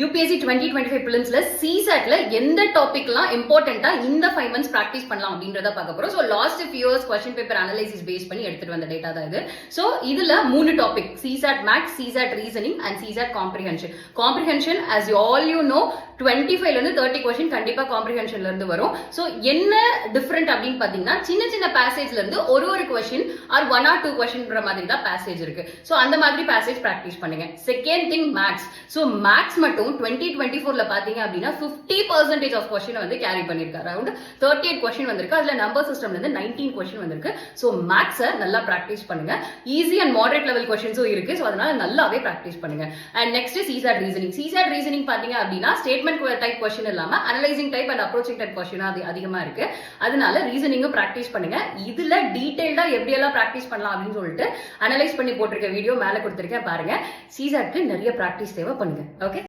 UPSC 2025 prelims CSAT எந்த டாபிக்லாம் இம்பார்ட்டண்டா இந்த 5 months practice பண்ணலாம் அப்படின்றத பார்க்க போறோம். So last few years question paper analysis base பண்ணி எடுத்துட்டு வந்த டேட்டா தான் இது. ஸோ இதுல 3 topic, CSAT maths, CSAT reasoning and CSAT comprehension. Comprehension as you all you know 25 இருந்து 30 கொஸ்டின் கண்டிப்பா காம்ப்ரிஹென்ஷன்ல இருந்து வரும். ஸோ என்ன டிஃபரெண்ட் அப்படின்னு பாத்தீங்கன்னா சின்ன சின்ன பேசேஜ்ல இருந்து ஒரு கொஸ்டின் ஆர் 1 or 2 கொஸ்டின்ற மாதிரி தான் பேசேஜ் இருக்கு. ஸோ அந்த மாதிரி பேசேஜ் பிராக்டிஸ் பண்ணுங்க. Second thing maths. So maths மட்டும் 2024 பாத்தீங்க அப்படின்னா 50% ஆஃப் கொஸ்டின் வந்து கேரி பண்ணிருக்காரு. அரௌண்ட் 38 கொஸ்டின் வந்திருக்கு. அதுல நம்பர் சிஸ்டம்ல இருந்து 19 கொஸ்டின் வந்திருக்கு. ஸோ மேக்ஸை நல்லா பிராக்டிஸ் பண்ணுங்க. ஈஸி அண்ட் மாடரேட் லெவல் கொஸ்டின்ஸும் இருக்கு. ஸோ அதனால நல்லாவே பிராக்டிஸ் பண்ணுங்க. And next CSAT reasoning. CSAT reasoning பாத்தீங்க அப்படின்னா ஸ்டேட்மெண்ட் டைப் கொஸ்டின் இல்லாம analysing type and approaching type question அதிகமா இருக்கு. அதனால ரீசனிங்கும் பிராக்டிஸ் பண்ணுங்க. இதுல டீடைல்டா எப்படி எல்லாம் பிராக்டிஸ் பண்ணலாம் அப்படின்னு சொல்லிட்டு அனலைஸ் பண்ணி போட்டிருக்க வீடியோ மேல கொடுத்திருக்கேன் பாருங்க. CSAT நிறைய பிராக்டிஸ் தேவை பண்ணுங்க. ஓகே.